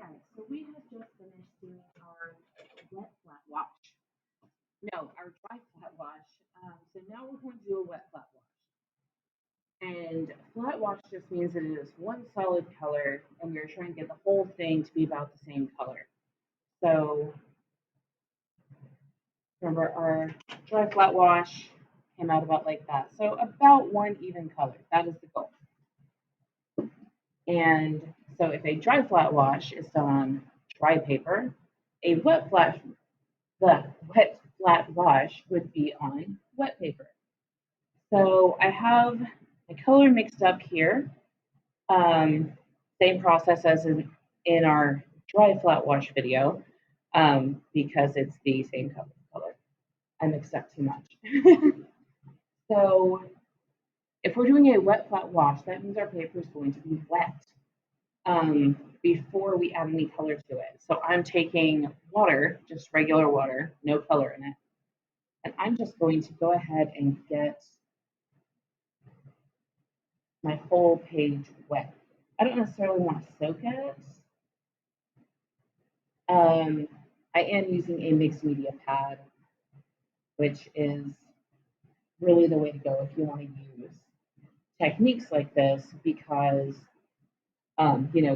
guys, so we have just finished doing our wet flat wash. No, our dry flat wash. So now we're going to do a wet flat wash. And flat wash just means that it is one solid color and we're trying to get the whole thing to be about the same color. So remember our dry flat wash came out about like that. So about one even color. That is the goal. And so if a dry flat wash is done on dry paper, a the wet flat wash would be on wet paper. So I have my color mixed up here. Same process as in our dry flat wash video, because it's the same color. I mixed up too much. So if we're doing a wet flat wash, that means our paper is going to be wet before we add any color to it. So I'm taking water, just regular water, no color in it, and I'm just going to go ahead and get my whole page wet. I don't necessarily want to soak it. I am using a mixed media pad, which is really the way to go if you want to use techniques like this because,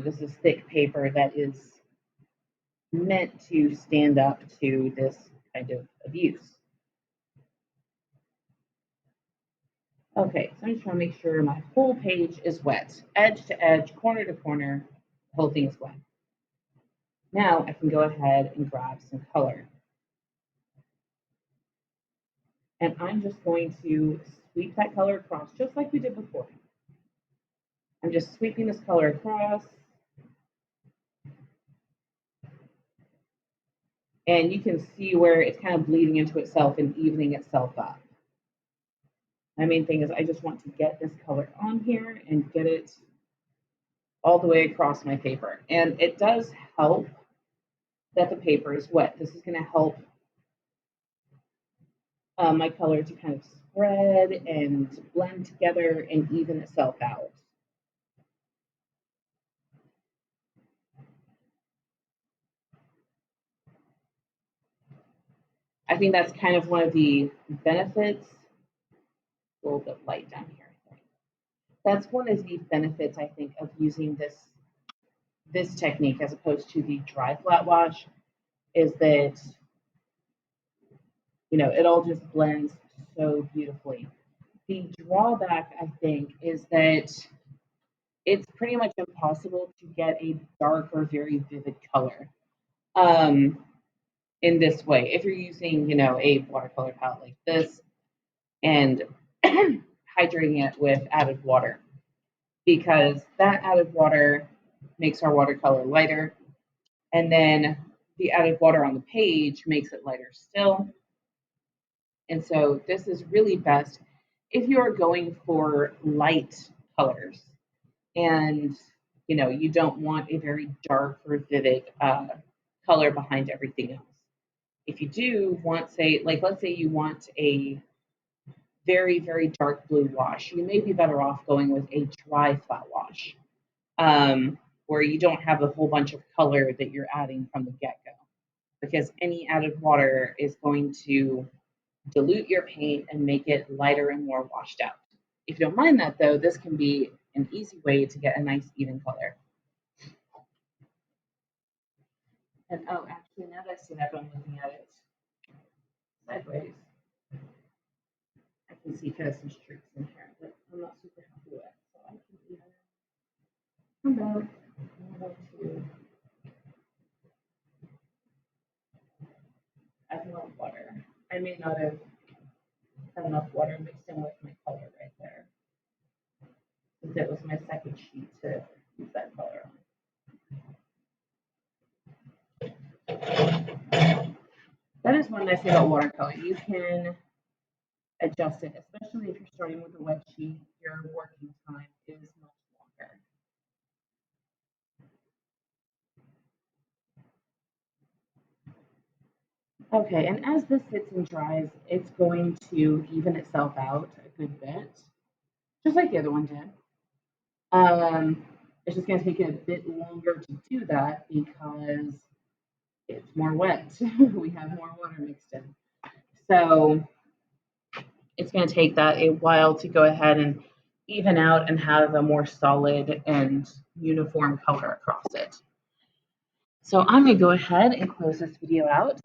this is thick paper that is meant to stand up to this kind of abuse. Okay, so I'm just trying to make sure my whole page is wet, edge to edge, corner to corner, the whole thing is wet. Now I can go ahead and grab some color. And I'm just going to sweep that color across just like we did before. I'm just sweeping this color across. And you can see where it's kind of bleeding into itself and evening itself up. My main thing is I just want to get this color on here and get it all the way across my paper. And it does help that the paper is wet. This is going to help my color to kind of spread and blend together and even itself out. I think that's kind of one of the benefits. A little bit light down here, I think. That's one of the benefits, I think, of using this technique as opposed to the dry flat wash is that, it all just blends so beautifully. The drawback, I think, is that it's pretty much impossible to get a dark or very vivid color in this way. If you're using, a watercolor palette like this and hydrating it with added water, because that added water makes our watercolor lighter, and then the added water on the page makes it lighter still. And so this is really best if you are going for light colors and you don't want a very dark or vivid color behind everything else. If you do want, say, like let's say you want a very, very dark blue wash, you may be better off going with a dry flat wash, where you don't have a whole bunch of color that you're adding from the get-go, because any added water is going to dilute your paint and make it lighter and more washed out. If you don't mind that, though, this can be an easy way to get a nice even color. And actually, now that I see that, I'm looking at it sideways, I can see kind of some streaks in here that I'm not super happy with. So I can either come back and go to add more water. I may not have had enough water mixed in with my color right there, since it was my second sheet to use that color on. That is one nice thing about watercolor. You can adjust it, especially if you're starting with a wet sheet. Your working time is much longer. Okay, and as this sits and dries, it's going to even itself out a good bit, just like the other one did. Um, It's just going to take it a bit longer to do that because it's more wet. We have more water mixed in. So it's going to take that a while to go ahead and even out and have a more solid and uniform color across it. So I'm going to go ahead and close this video out.